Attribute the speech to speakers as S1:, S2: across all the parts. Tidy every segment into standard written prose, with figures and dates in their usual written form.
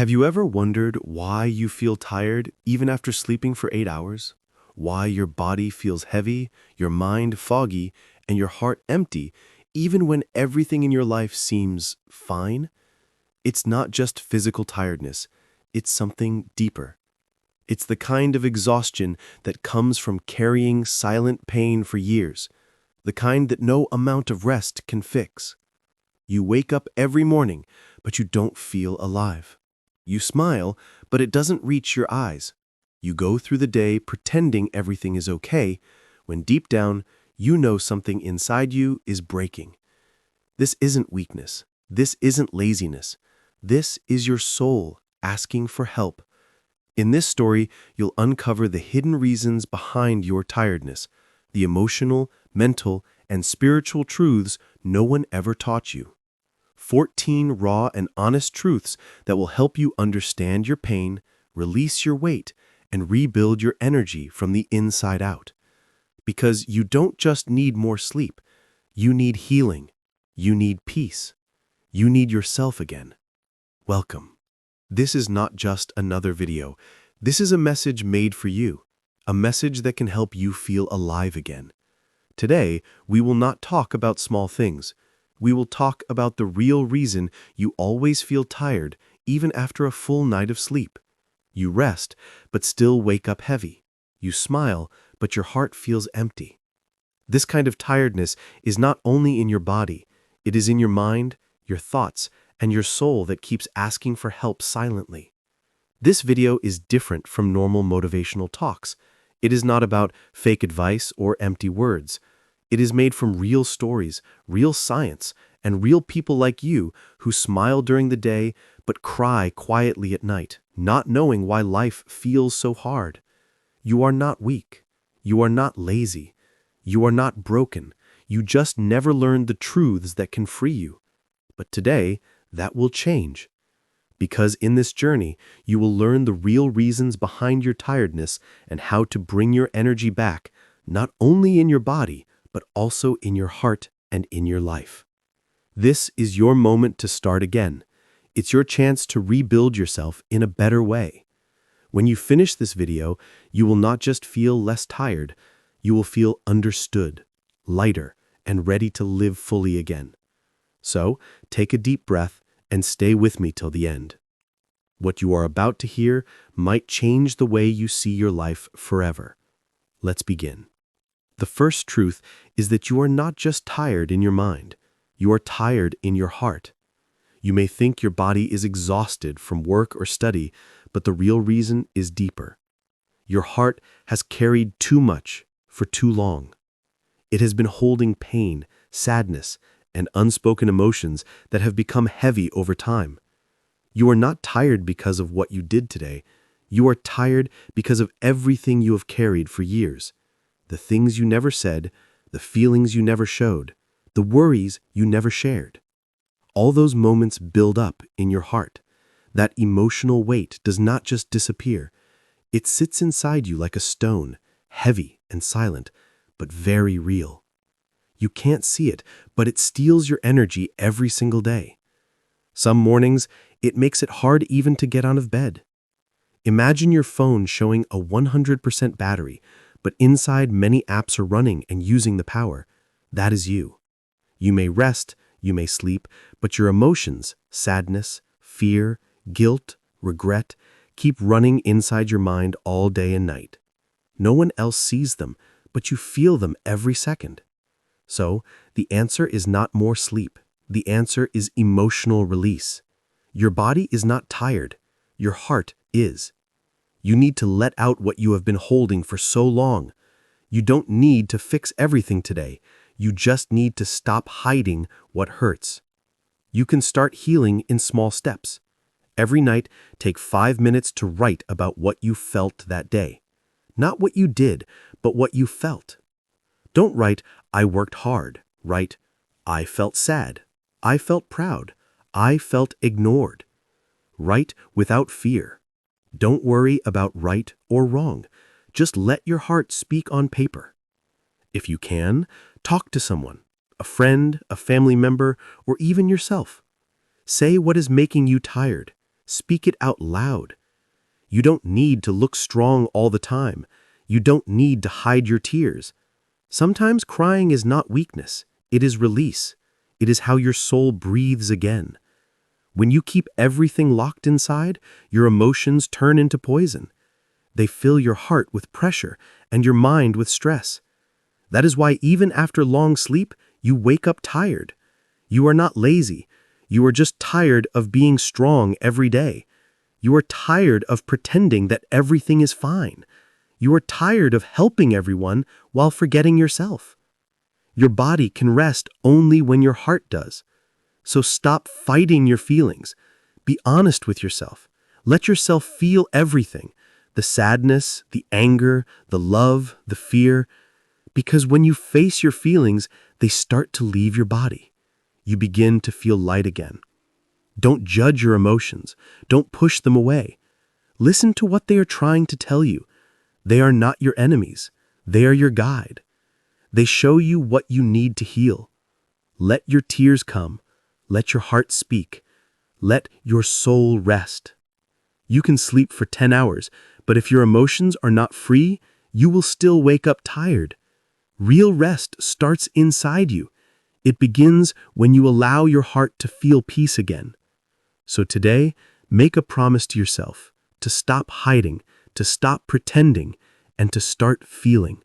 S1: Have you ever wondered why you feel tired even after sleeping for 8 hours? Why your body feels heavy, your mind foggy, and your heart empty, even when everything in your life seems fine? It's not just physical tiredness, it's something deeper. It's the kind of exhaustion that comes from carrying silent pain for years, the kind that no amount of rest can fix. You wake up every morning, but you don't feel alive. You smile, but it doesn't reach your eyes. You go through the day pretending everything is okay, when deep down, you know something inside you is breaking. This isn't weakness. This isn't laziness. This is your soul asking for help. In this story, you'll uncover the hidden reasons behind your tiredness, the emotional, mental, and spiritual truths no one ever taught you. 14 raw and honest truths that will help you understand your pain, release your weight, and rebuild your energy from the inside out. Because you don't just need more sleep, you need healing, you need peace, you need yourself again. Welcome. This is not just another video. This is a message made for you, a message that can help you feel alive again. Today, we will not talk about small things. We will talk about the real reason you always feel tired even after a full night of sleep. You rest, but still wake up heavy. You smile, but your heart feels empty. This kind of tiredness is not only in your body, it is in your mind, your thoughts, and your soul that keeps asking for help silently. This video is different from normal motivational talks. It is not about fake advice or empty words. It is made from real stories, real science, and real people like you who smile during the day but cry quietly at night, not knowing why life feels so hard. You are not weak. You are not lazy. You are not broken. You just never learned the truths that can free you. But today, that will change. Because in this journey, you will learn the real reasons behind your tiredness and how to bring your energy back, not only in your body, but also in your heart and in your life. This is your moment to start again. It's your chance to rebuild yourself in a better way. When you finish this video, you will not just feel less tired, you will feel understood, lighter, and ready to live fully again. So, take a deep breath and stay with me till the end. What you are about to hear might change the way you see your life forever. Let's begin. The first truth is that you are not just tired in your mind. You are tired in your heart. You may think your body is exhausted from work or study, but the real reason is deeper. Your heart has carried too much for too long. It has been holding pain, sadness, and unspoken emotions that have become heavy over time. You are not tired because of what you did today. You are tired because of everything you have carried for years. The things you never said, the feelings you never showed, the worries you never shared. All those moments build up in your heart. That emotional weight does not just disappear. It sits inside you like a stone, heavy and silent, but very real. You can't see it, but it steals your energy every single day. Some mornings, it makes it hard even to get out of bed. Imagine your phone showing a 100% battery, but inside many apps are running and using the power. That is you. You may rest, you may sleep, but your emotions, sadness, fear, guilt, regret, keep running inside your mind all day and night. No one else sees them, but you feel them every second. So, the answer is not more sleep. The answer is emotional release. Your body is not tired. Your heart is. You need to let out what you have been holding for so long. You don't need to fix everything today. You just need to stop hiding what hurts. You can start healing in small steps. Every night, take 5 minutes to write about what you felt that day. Not what you did, but what you felt. Don't write, "I worked hard." Write, "I felt sad. I felt proud. I felt ignored." Write without fear. Don't worry about right or wrong. Just let your heart speak on paper. If you can, talk to someone, a friend, a family member, or even yourself. Say what is making you tired. Speak it out loud. You don't need to look strong all the time. You don't need to hide your tears. Sometimes crying is not weakness. It is release. It is how your soul breathes again. When you keep everything locked inside, your emotions turn into poison. They fill your heart with pressure and your mind with stress. That is why even after long sleep, you wake up tired. You are not lazy. You are just tired of being strong every day. You are tired of pretending that everything is fine. You are tired of helping everyone while forgetting yourself. Your body can rest only when your heart does. So stop fighting your feelings. Be honest with yourself. Let yourself feel everything. The sadness, the anger, the love, the fear. Because when you face your feelings, they start to leave your body. You begin to feel light again. Don't judge your emotions. Don't push them away. Listen to what they are trying to tell you. They are not your enemies. They are your guide. They show you what you need to heal. Let your tears come. Let your heart speak. Let your soul rest. You can sleep for 10 hours, but if your emotions are not free, you will still wake up tired. Real rest starts inside you. It begins when you allow your heart to feel peace again. So today, make a promise to yourself to stop hiding, to stop pretending, and to start feeling.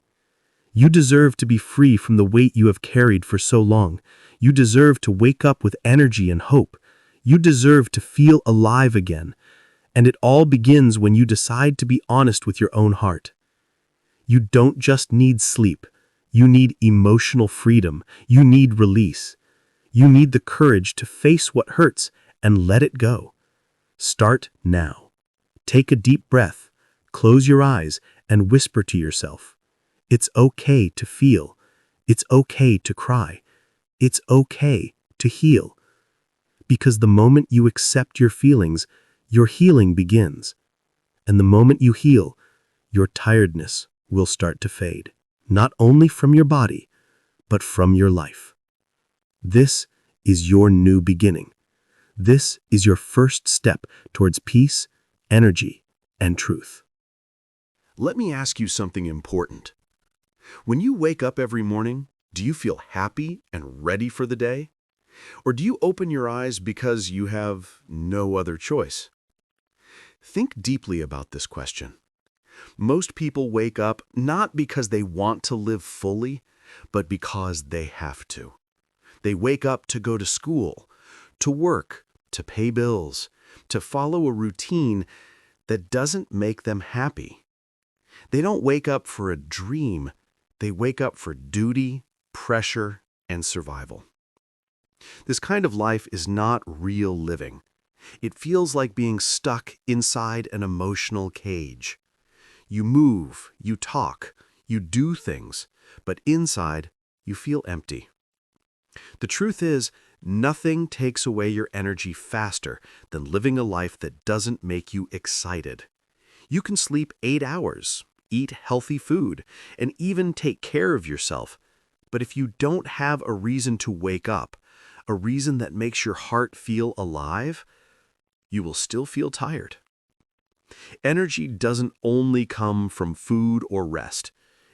S1: You deserve to be free from the weight you have carried for so long. You deserve to wake up with energy and hope. You deserve to feel alive again. And it all begins when you decide to be honest with your own heart. You don't just need sleep. You need emotional freedom. You need release. You need the courage to face what hurts and let it go. Start now. Take a deep breath, close your eyes, and whisper to yourself, it's okay to feel. It's okay to cry. It's okay to heal. Because the moment you accept your feelings, your healing begins. And the moment you heal, your tiredness will start to fade, not only from your body, but from your life. This is your new beginning. This is your first step towards peace, energy, and truth.
S2: Let me ask you something important. When you wake up every morning, do you feel happy and ready for the day? Or do you open your eyes because you have no other choice? Think deeply about this question. Most people wake up not because they want to live fully, but because they have to. They wake up to go to school, to work, to pay bills, to follow a routine that doesn't make them happy. They don't wake up for a dream. They wake up for duty, pressure, and survival. This kind of life is not real living. It feels like being stuck inside an emotional cage. You move, you talk, you do things, but inside, you feel empty. The truth is, nothing takes away your energy faster than living a life that doesn't make you excited. You can sleep 8 hours, eat healthy food, and even take care of yourself. But if you don't have a reason to wake up, a reason that makes your heart feel alive, you will still feel tired. Energy doesn't only come from food or rest.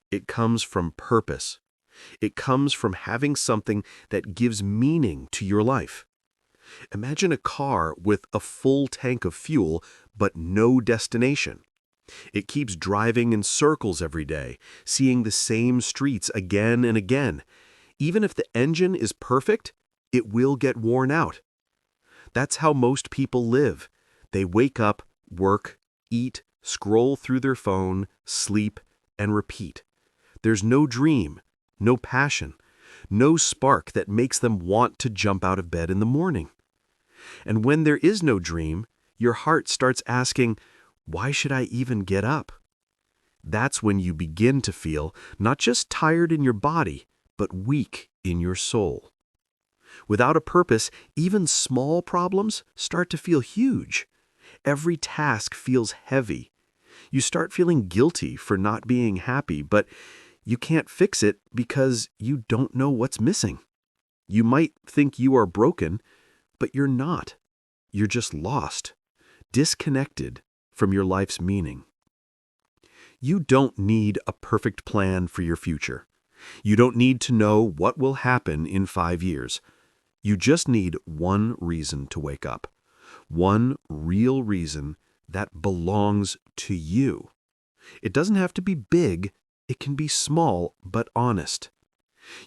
S2: It comes from purpose. It comes from having something that gives meaning to your life. Imagine a car with a full tank of fuel, but no destination. It keeps driving in circles every day, seeing the same streets again and again. Even if the engine is perfect, it will get worn out. That's how most people live. They wake up, work, eat, scroll through their phone, sleep, and repeat. There's no dream, no passion, no spark that makes them want to jump out of bed in the morning. And when there is no dream, your heart starts asking, why should I even get up? That's when you begin to feel not just tired in your body, but weak in your soul. Without a purpose, even small problems start to feel huge. Every task feels heavy. You start feeling guilty for not being happy, but you can't fix it because you don't know what's missing. You might think you are broken, but you're not. You're just lost. disconnected from your life's meaning. You don't need a perfect plan for your future. You don't need to know what will happen in 5 years. You just need one reason to wake up. One real reason that belongs to you. It doesn't have to be big. It can be small but honest.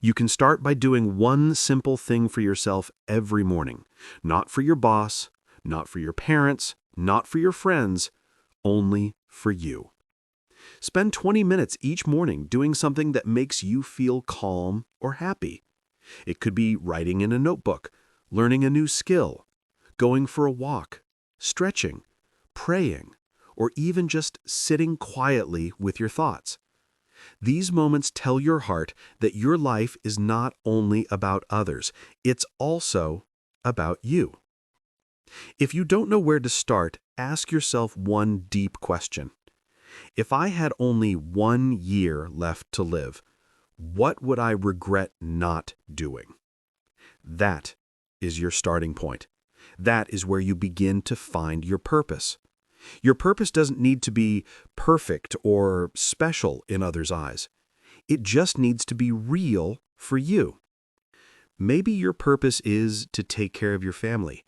S2: You can start by doing one simple thing for yourself every morning. Not for your boss, not for your parents, not for your friends, only for you. Spend 20 minutes each morning doing something that makes you feel calm or happy. It could be writing in a notebook, learning a new skill, going for a walk, stretching, praying, or even just sitting quietly with your thoughts. These moments tell your heart that your life is not only about others, it's also about you. If you don't know where to start, ask yourself one deep question. If I had only 1 year left to live, what would I regret not doing? That is your starting point. That is where you begin to find your purpose. Your purpose doesn't need to be perfect or special in others' eyes. It just needs to be real for you. Maybe your purpose is to take care of your family.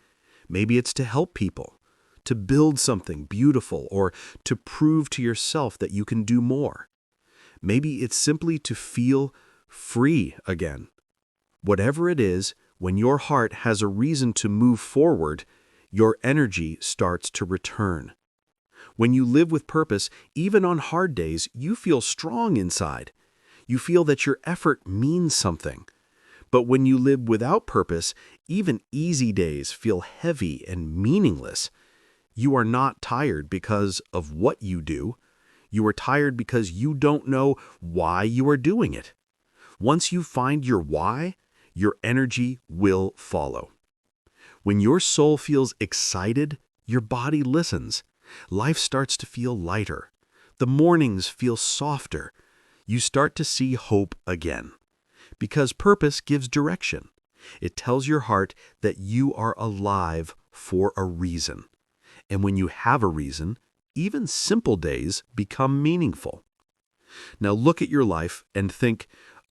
S2: Maybe it's to help people, to build something beautiful, or to prove to yourself that you can do more. Maybe it's simply to feel free again. Whatever it is, when your heart has a reason to move forward, your energy starts to return. When you live with purpose, even on hard days, you feel strong inside. You feel that your effort means something. But when you live without purpose, even easy days feel heavy and meaningless. You are not tired because of what you do. You are tired because you don't know why you are doing it. Once you find your why, your energy will follow. When your soul feels excited, your body listens. Life starts to feel lighter. The mornings feel softer. You start to see hope again. Because purpose gives direction. It tells your heart that you are alive for a reason. And when you have a reason, even simple days become meaningful. Now look at your life and think,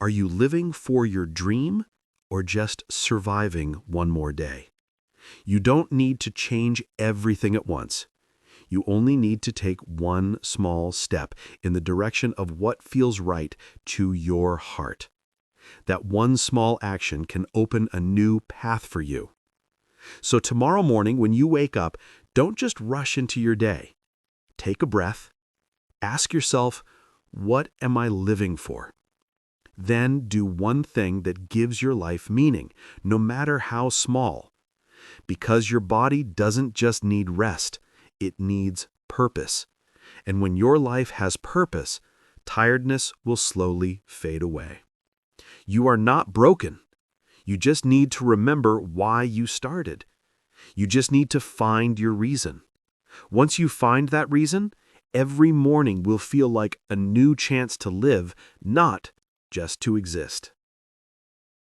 S2: are you living for your dream or just surviving one more day? You don't need to change everything at once. You only need to take one small step in the direction of what feels right to your heart. That one small action can open a new path for you. So tomorrow morning when you wake up, don't just rush into your day. Take a breath. Ask yourself, what am I living for? Then do one thing that gives your life meaning, no matter how small. Because your body doesn't just need rest, it needs purpose. And when your life has purpose, tiredness will slowly fade away. You are not broken. You just need to remember why you started. You just need to find your reason. Once you find that reason, every morning will feel like a new chance to live, not just to exist.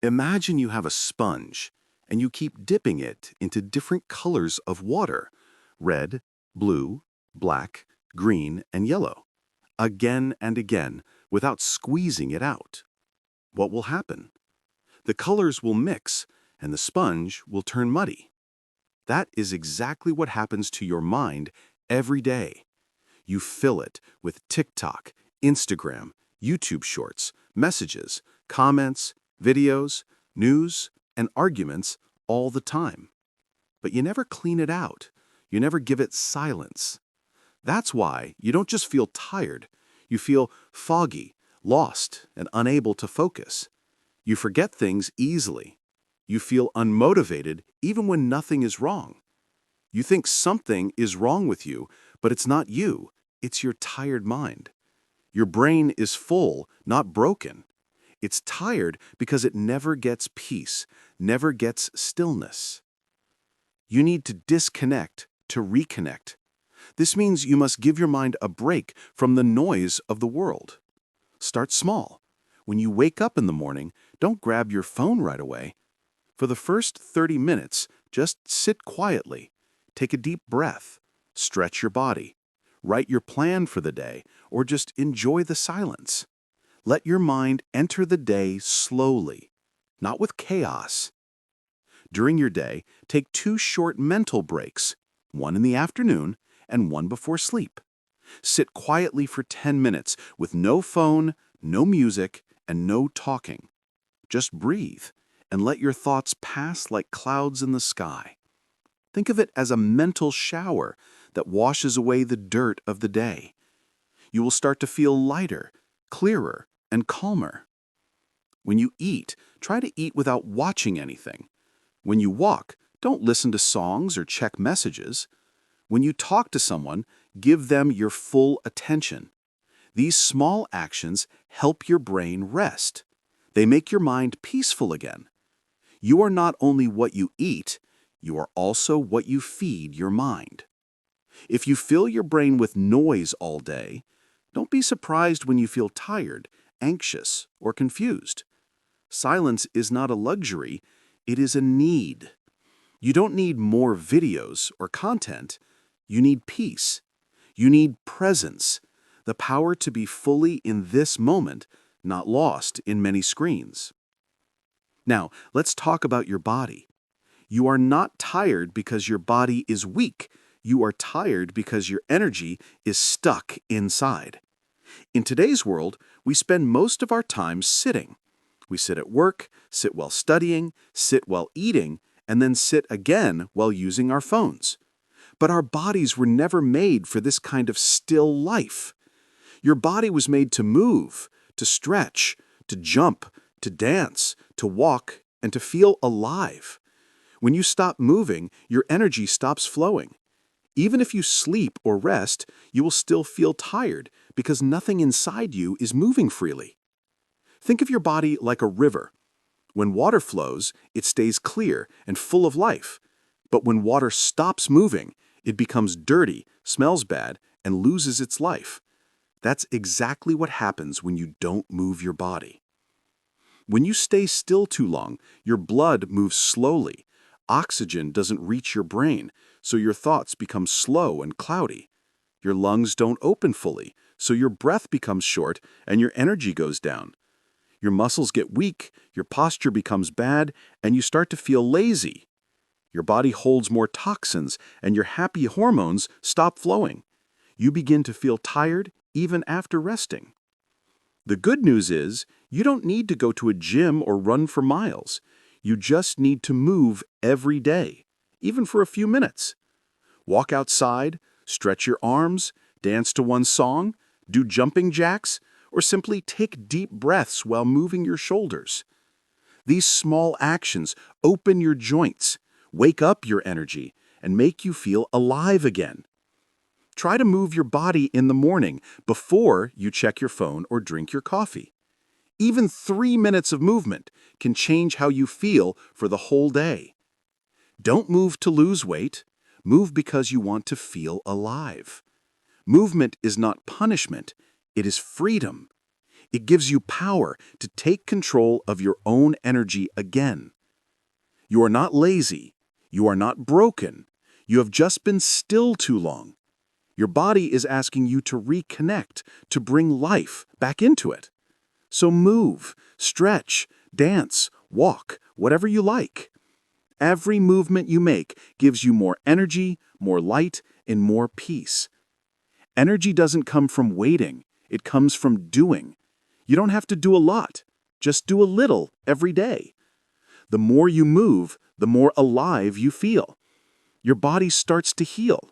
S1: Imagine you have a sponge and you keep dipping it into different colors of water: red, blue, black, green, and yellow, again and again without squeezing it out. What will happen? The colors will mix and the sponge will turn muddy. That is exactly what happens to your mind every day. You fill it with TikTok, Instagram, YouTube shorts, messages, comments, videos, news, and arguments all the time. But you never clean it out. You never give it silence. That's why you don't just feel tired. You feel foggy, lost, and unable to focus. You forget things easily. You feel unmotivated even when nothing is wrong. You think something is wrong with you, but it's not you. It's your tired mind. Your brain is full, not broken. It's tired because it never gets peace, never gets stillness. You need to disconnect to reconnect. This means you must give your mind a break from the noise of the world. Start small. When you wake up in the morning, don't grab your phone right away. For the first 30 minutes, just sit quietly. Take a deep breath.
S2: Stretch your body. Write your plan for the day, or just enjoy the silence. Let your mind enter the day slowly, not with chaos. During your day, take 2 short mental breaks, one in the afternoon and one before sleep. Sit quietly for 10 minutes with no phone, no music, and no talking. Just breathe and let your thoughts pass like clouds in the sky. Think of it as a mental shower that washes away the dirt of the day. You will start to feel lighter, clearer, and calmer. When you eat, try to eat without watching anything. When you walk, don't listen to songs or check messages. When you talk to someone, give them your full attention. These small actions help your brain rest. They make your mind peaceful again. You are not only what you eat, you are also what you feed your mind. If you fill your brain with noise all day, don't be surprised when you feel tired, anxious, or confused. Silence is not a luxury, it is a need. You don't need more videos or content. You need peace. You need presence, the power to be fully in this moment, not lost in many screens. Now, let's talk about your body. You are not tired because your body is weak. You are tired because your energy is stuck inside. In today's world, we spend most of our time sitting. We sit at work, sit while studying, sit while eating, and then sit again while using our phones. But our bodies were never made for this kind of still life. Your body was made to move, to stretch, to jump, to dance, to walk, and to feel alive. When you stop moving, your energy stops flowing. Even if you sleep or rest, you will still feel tired because nothing inside you is moving freely. Think of your body like a river. When water flows, it stays clear and full of life. But when water stops moving, it becomes dirty, smells bad, and loses its life. That's exactly what happens when you don't move your body. When you stay still too long, your blood moves slowly. Oxygen doesn't reach your brain, so your thoughts become slow and cloudy. Your lungs don't open fully, so your breath becomes short and your energy goes down. Your muscles get weak, your posture becomes bad, and you start to feel lazy. Your body holds more toxins, and your happy hormones stop flowing. You begin to feel tired even after resting. The good news is, you don't need to go to a gym or run for miles. You just need to move every day, even for a few minutes. Walk outside, stretch your arms, dance to one song, do jumping jacks, or simply take deep breaths while moving your shoulders. These small actions open your joints, wake up your energy, and make you feel alive again. Try to move your body in the morning before you check your phone or drink your coffee. Even 3 minutes of movement can change how you feel for the whole day. Don't move to lose weight. Move because you want to feel alive. Movement is not punishment. It is freedom. It gives you power to take control of your own energy again. You are not lazy. You are not broken. You have just been still too long. Your body is asking you to reconnect, to bring life back into it. So move, stretch, dance, walk, whatever you like. Every movement you make gives you more energy, more light, and more peace. Energy doesn't come from waiting. It comes from doing. You don't have to do a lot. Just do a little every day. The more you move, the more alive you feel. Your body starts to heal.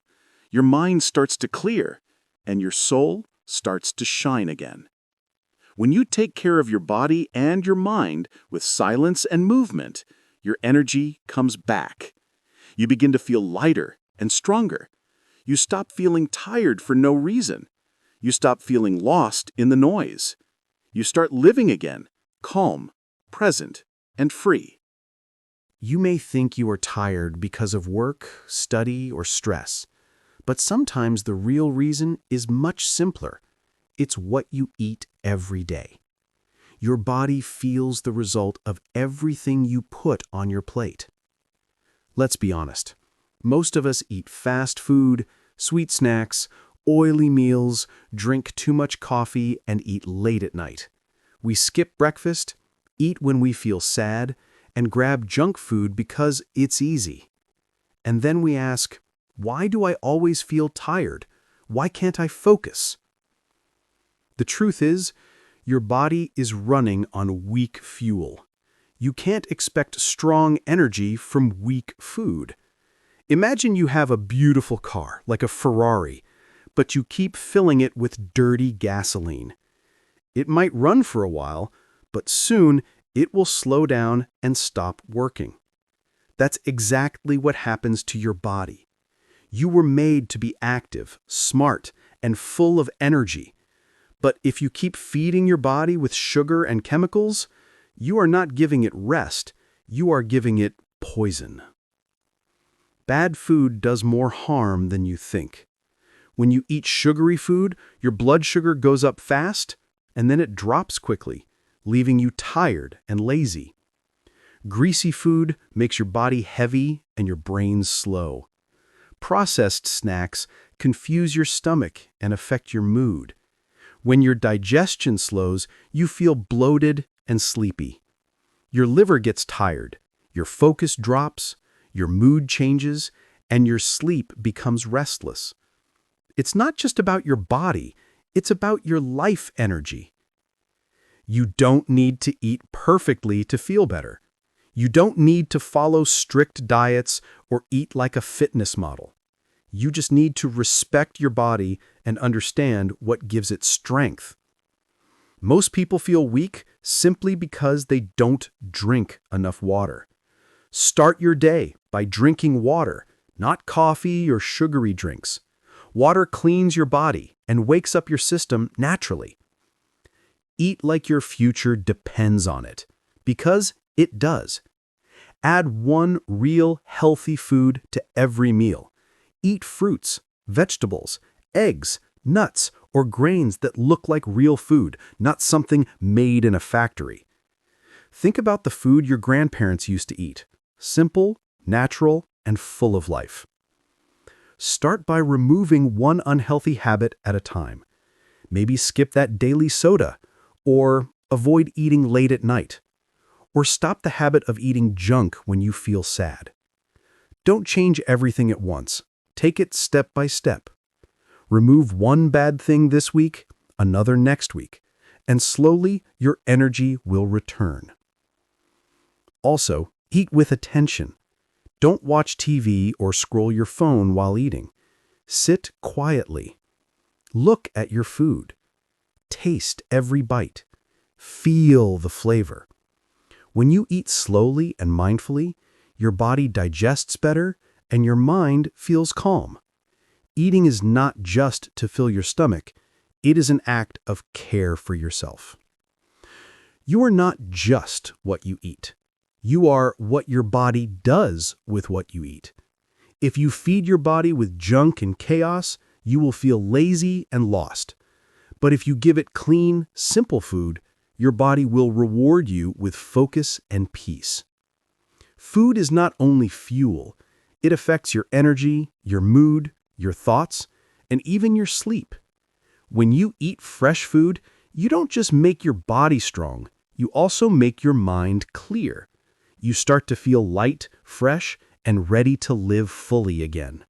S2: Your mind starts to clear. And your soul starts to shine again. When you take care of your body and your mind with silence and movement, your energy comes back. You begin to feel lighter and stronger. You stop feeling tired for no reason. You stop feeling lost in the noise. You start living again, calm, present, and free.
S1: You may think you are tired because of work, study, or stress, but sometimes the real reason is much simpler. It's what you eat every day. Your body feels the result of everything you put on your plate. Let's be honest. Most of us eat fast food,
S2: sweet snacks, oily meals, drink too much coffee, and eat late at night. We skip breakfast, eat when we feel sad, and grab junk food because it's easy. And then we ask, why do I always feel tired? Why can't I focus? The truth is, your body is running on weak fuel. You can't expect strong energy from weak food. Imagine you have a beautiful car, like a Ferrari, but you keep filling it with dirty gasoline. It might run for a while, but soon it will slow down and stop working. That's exactly what happens to your body. You were made to be active, smart, and full of energy. But if you keep feeding your body with sugar and chemicals, you are not giving it rest, you are giving it poison. Bad food does more harm than you think. When you eat sugary food, your blood sugar goes up fast, and then it drops quickly, leaving you tired and lazy. Greasy food makes your body heavy and your brain slow. Processed snacks confuse your stomach and affect your mood. When your digestion slows, you feel bloated and sleepy. Your liver gets tired, your focus drops, your mood changes, and your sleep becomes restless. It's not just about your body, it's about your life energy. You don't need to eat perfectly to feel better. You don't need to follow strict diets or eat like a fitness model. You just need to respect your body and understand what gives it strength. Most people feel weak simply because they don't drink enough water. Start your day by drinking water, not coffee or sugary drinks. Water cleans your body and wakes up your system naturally. Eat like your future depends on it, because it does. Add one real healthy food to every meal. Eat fruits, vegetables, eggs, nuts, or grains that look like real food, not something made in a factory. Think about the food your grandparents used to eat. Simple, natural, and full of life. Start by removing one unhealthy habit at a time. Maybe skip that daily soda, or avoid eating late at night, or stop the habit of eating junk when you feel sad. Don't change everything at once. Take it step by step. Remove one bad thing this week, another next week, and slowly your energy will return. Also, eat with attention. Don't watch TV or scroll your phone while eating. Sit quietly. Look at your food. Taste every bite. Feel the flavor. When you eat slowly and mindfully, your body digests better and your mind feels calm. Eating is not just to fill your stomach, it is an act of care for yourself. You are not just what you eat. You are what your body does with what you eat. If you feed your body with junk and chaos, you will feel lazy and lost. But if you give it clean, simple food, your body will reward you with focus and peace. Food is not only fuel, it affects your energy, your mood, your thoughts, and even your sleep. When you eat fresh food, you don't just make your body strong, you also make your mind clear. You start to feel light, fresh, and ready to live fully again.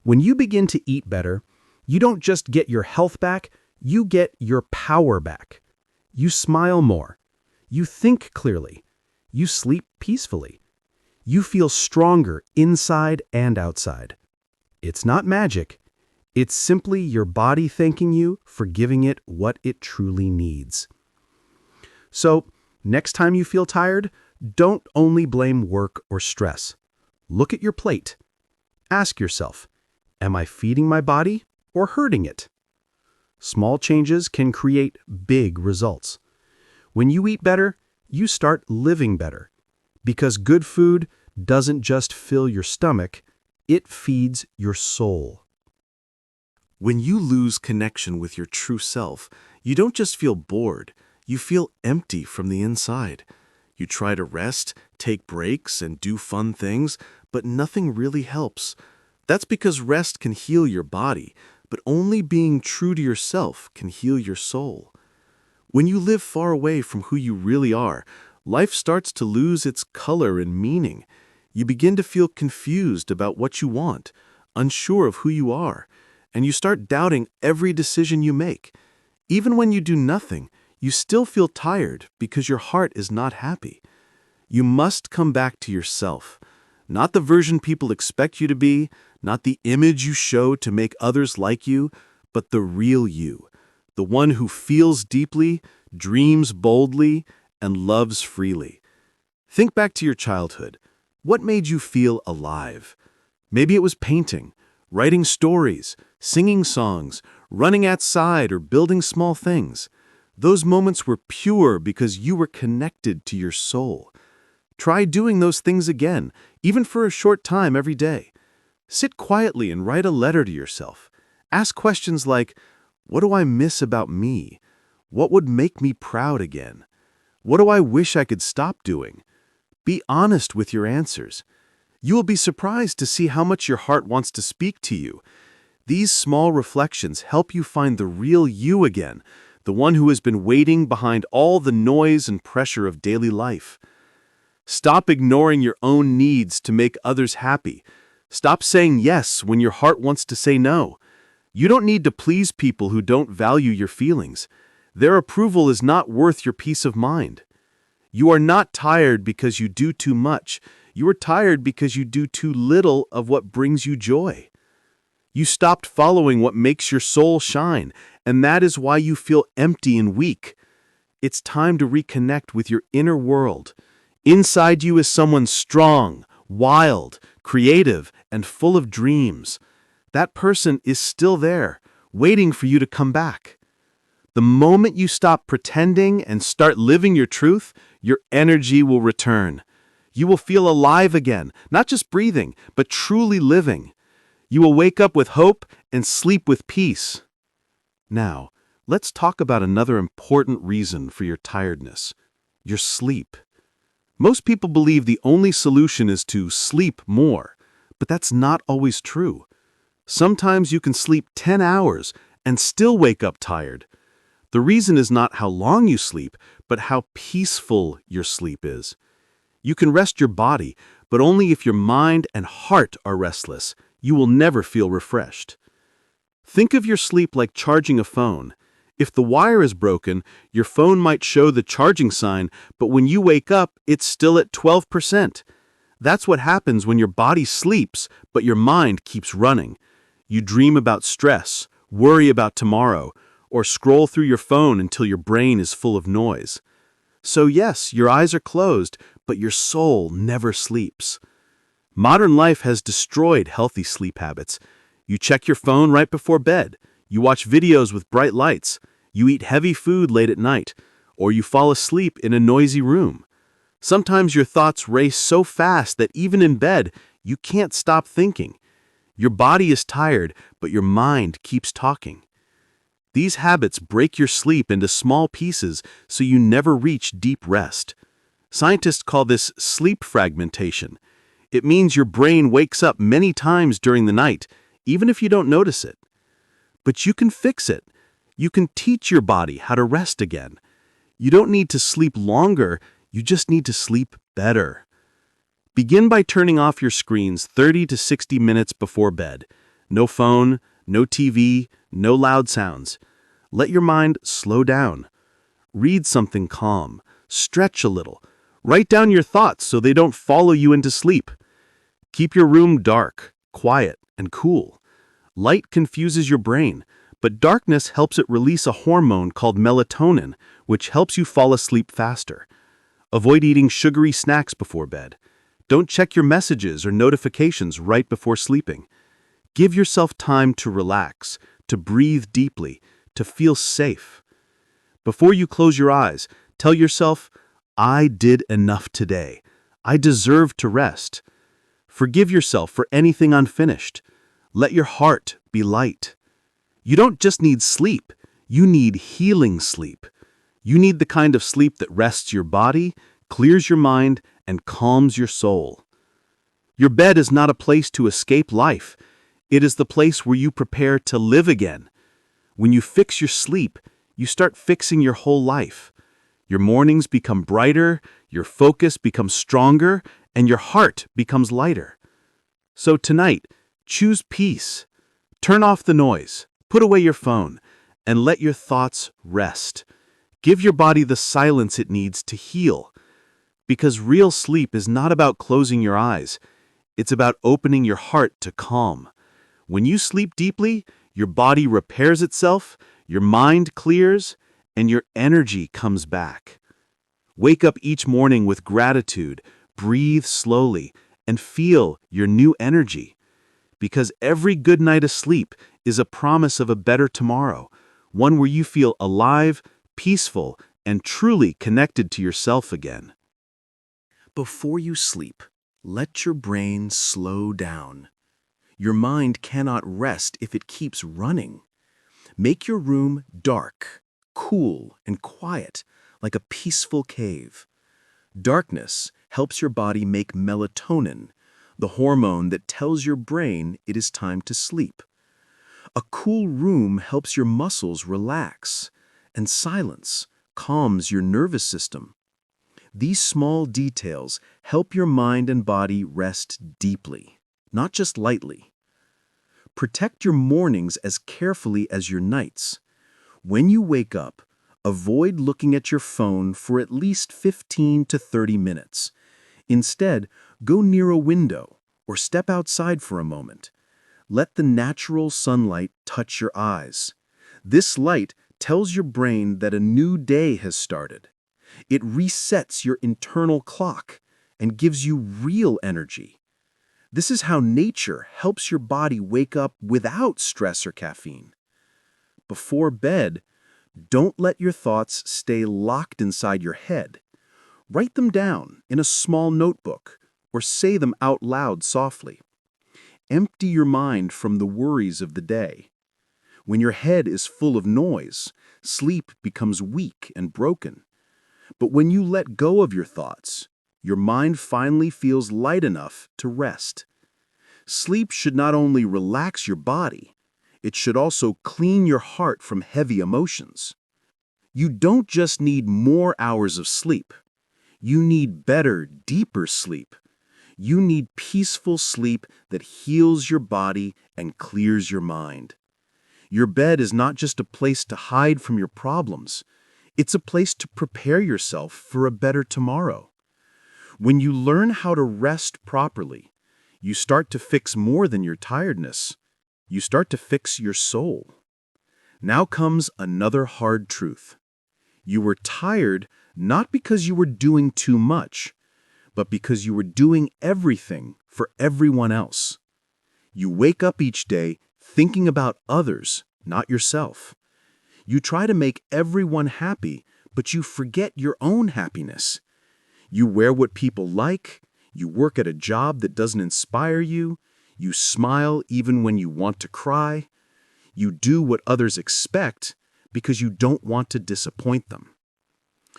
S2: When you begin to eat better, you don't just get your health back, you get your power back. You smile more. You think clearly. You sleep peacefully. You feel stronger inside and outside. It's not magic. It's simply your body thanking you for giving it what it truly needs. So, next time you feel tired, don't only blame work or stress. Look at your plate. Ask yourself, am I feeding my body or hurting it? Small changes can create big results. When you eat better, you start living better. Because good food doesn't just fill your stomach, it feeds your soul.
S1: When you lose connection with your true self, you don't just feel bored, you feel empty from the inside. You try to rest, take breaks, and do fun things, but nothing really helps. That's because rest can heal your body, but only being true to yourself can heal your soul. When you live far away from who you really are, life starts to lose its color and meaning. You begin to feel confused about what you want, unsure of who you are, and you start doubting every decision you make. Even when you do nothing, you still feel tired because your heart is not happy. You must come back to yourself, not the version people expect you to be, not the image you show to make others like you, but the real you, the one who feels deeply, dreams boldly, and loves freely. Think back to your childhood. What made you feel alive? Maybe it was painting, writing stories, singing songs, running outside, or building small things. Those moments were pure because you were connected to your soul. Try doing those things again, even for a short time every day. Sit quietly and write a letter to yourself. Ask questions like, what do I miss about me? What would make me proud again? What do I wish I could stop doing? Be honest with your answers. You will be surprised to see how much your heart wants to speak to you. These small reflections help you find the real you again, the one who has been waiting behind all the noise and pressure of daily life. Stop ignoring your own needs to make others happy. Stop saying yes when your heart wants to say no. You don't need to please people who don't value your feelings. Their approval is not worth your peace of mind. You are not tired because you do too much. You are tired because you do too little of what brings you joy. You stopped following what makes your soul shine, and that is why you feel empty and weak. It's time to reconnect with your inner world. Inside you is someone strong, wild, creative, and full of dreams. That person is still there, waiting for you to come back. The moment you stop pretending and start living your truth, your energy will return. You will feel alive again, not just breathing, but truly living. You will wake up with hope and sleep with peace. Now, let's talk about another important reason for your tiredness: your sleep. Most people believe the only solution is to sleep more, but that's not always true. Sometimes you can sleep 10 hours and still wake up tired. The reason is not how long you sleep, but how peaceful your sleep is. You can rest your body, but only if your mind and heart are restless. You will never feel refreshed. Think of your sleep like charging a phone. If the wire is broken, your phone might show the charging sign, but when you wake up, it's still at 12%. That's what happens when your body sleeps, but your mind keeps running. You dream about stress, worry about tomorrow, or scroll through your phone until your brain is full of noise. So yes, your eyes are closed, but your soul never sleeps. Modern life has destroyed healthy sleep habits. You check your phone right before bed. You watch videos with bright lights. You eat heavy food late at night, or you fall asleep in a noisy room. Sometimes your thoughts race so fast that even in bed, you can't stop thinking. Your body is tired, but your mind keeps talking. These habits break your sleep into small pieces so you never reach deep rest. Scientists call this sleep fragmentation. It means your brain wakes up many times during the night, even if you don't notice it. But you can fix it. You can teach your body how to rest again. You don't need to sleep longer, you just need to sleep better. Begin by turning off your screens 30 to 60 minutes before bed. No phone, no TV, no loud sounds. Let your mind slow down. Read something calm. Stretch a little. Write down your thoughts so they don't follow you into sleep. Keep your room dark, quiet, and cool. Light confuses your brain, but darkness helps it release a hormone called melatonin, which helps you fall asleep faster. Avoid eating sugary snacks before bed. Don't check your messages or notifications right before sleeping. Give yourself time to relax, to breathe deeply, to feel safe. Before you close your eyes, tell yourself, I did enough today. I deserve to rest. Forgive yourself for anything unfinished. Let your heart be light. You don't just need sleep, you need healing sleep. You need the kind of sleep that rests your body, clears your mind, and calms your soul. Your bed is not a place to escape life.
S2: It is the place where you prepare to live again. When you fix your sleep, you start fixing your whole life. Your mornings become brighter, your focus becomes stronger, and your heart becomes lighter. So tonight, choose peace. Turn off the noise, put away your phone, and let your thoughts rest. Give your body the silence it needs to heal. Because real sleep is not about closing your eyes. It's about opening your heart to calm. When you sleep deeply, your body repairs itself, your mind clears, and your energy comes back. Wake up each morning with gratitude, breathe slowly, and feel your new energy. Because every good night of sleep is a promise of a better tomorrow, one where you feel alive, peaceful, and truly connected to yourself again.
S1: Before you sleep, let your brain slow down. Your mind cannot rest if it keeps running. Make your room dark, cool, and quiet, like a peaceful cave. Darkness helps your body make melatonin, the hormone that tells your brain it is time to sleep. A cool room helps your muscles relax, and silence calms your nervous system. These small details help your mind and body rest deeply, not just lightly. Protect your mornings as carefully as your nights. When you wake up, avoid looking at your phone for at least 15 to 30 minutes. Instead, go near a window or step outside for a moment. Let the natural sunlight touch your eyes. This light tells your brain that a new day has started. It resets your internal clock and gives you real energy. This is how nature helps your body wake up without stress or caffeine. Before bed, don't let your thoughts stay locked inside your head. Write them down in a small notebook or say them out loud softly. Empty your mind from the worries of the day. When your head is full of noise, sleep becomes weak and broken. But when you let go of your thoughts, your mind finally feels light enough to rest. Sleep should not only relax your body, it should also clean your heart from heavy emotions. You don't just need more hours of sleep. You need better, deeper sleep. You need peaceful sleep that heals your body and clears your mind. Your bed is not just a place to hide from your problems. It's a place to prepare yourself for a better tomorrow. When you learn how to rest properly, you start to fix more than your tiredness. You start to fix your soul. Now comes another hard truth. You were tired not because you were doing too much, but because you were doing everything for everyone else. You wake up each day thinking about others, not yourself. You try to make everyone happy, but you forget your own happiness. You wear what people like, you work at a job that doesn't inspire you, you smile even when you want to cry. You do what others expect because you don't want to disappoint them.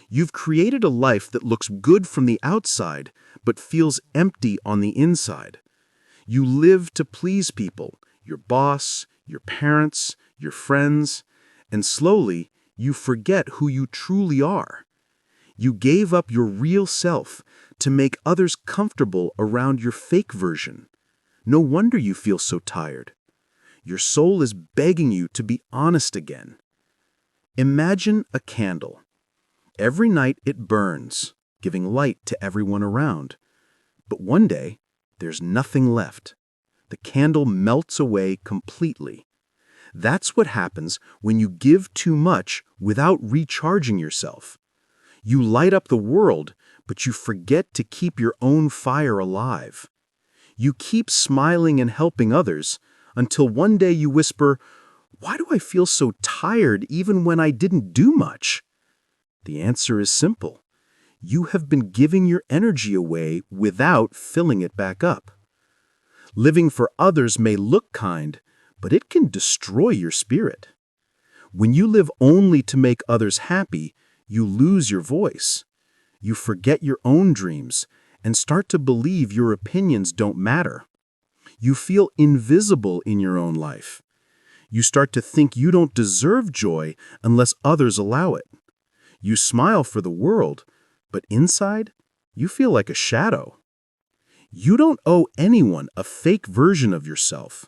S1: You've created a life that looks good from the outside, but feels empty on the inside. You live to please people, your boss, your parents, your friends, and slowly you forget who you truly are. You gave up your real self to make others comfortable around your fake version. No wonder you feel so tired. Your soul is begging you to be honest again. Imagine a candle. Every night it burns, giving light to everyone around. But one day, there's nothing left. The candle melts away completely. That's what happens when you give too much without recharging yourself. You light up the world, but you forget to keep your own fire alive. You keep smiling and helping others until one day you whisper, "Why do I feel so tired even when I didn't do much?" The answer is simple. You have been giving your energy away without filling it back up. Living for others may look kind, but it can destroy your spirit. When you live only to make others happy, you lose your voice. You forget your own dreams and start to believe your opinions don't matter.
S2: You feel invisible in your own life. You start to think you don't deserve joy unless others allow it. You smile for the world, but inside, you feel like a shadow. You don't owe anyone a fake version of yourself.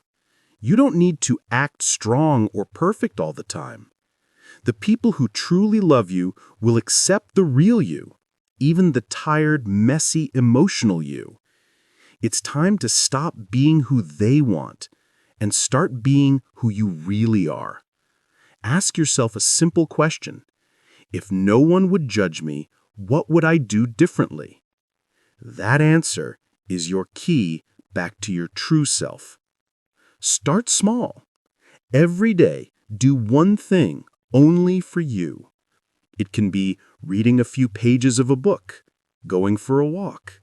S2: You don't need to act strong or perfect all the time. The people who truly love you will accept the real you, even the tired, messy, emotional you. It's time to stop being who they want and start being who you really are. Ask yourself a simple question. If no one would judge me, what would I do differently? That answer is your key back to your true self. Start small. Every day, do one thing only for you. It can be reading a few pages of a book, going for a walk,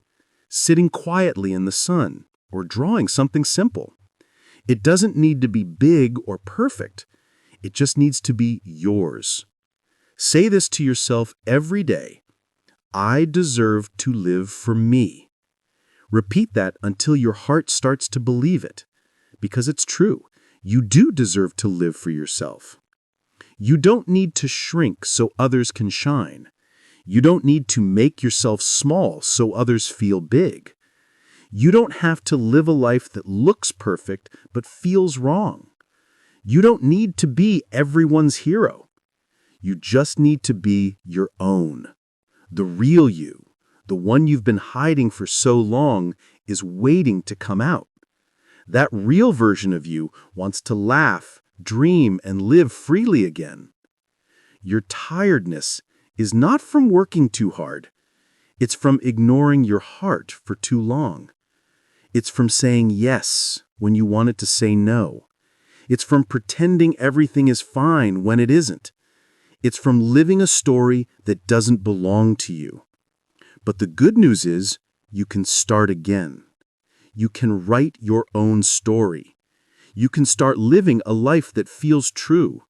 S2: sitting quietly in the sun, or drawing something simple. It doesn't need to be big or perfect. It just needs to be yours. Say this to yourself every day. I deserve to live for me. Repeat that until your heart starts to believe it, because it's true. You do deserve to live for yourself. You don't need to shrink so others can shine. You don't need to make yourself small so others feel big. You don't have to live a life that looks perfect but feels wrong. You don't need to be everyone's hero. You just need to be your own. The real you, the one you've been hiding for so long, is waiting to come out. That real version of you wants to laugh, dream, and live freely again. Your tiredness is not from working too hard. It's from ignoring your heart for too long. It's from saying yes when you wanted to say no. It's from pretending everything is fine when it isn't. It's from living a story that doesn't belong to you. But the good news is you can start again. You can write your own story. You can start living a life that feels true.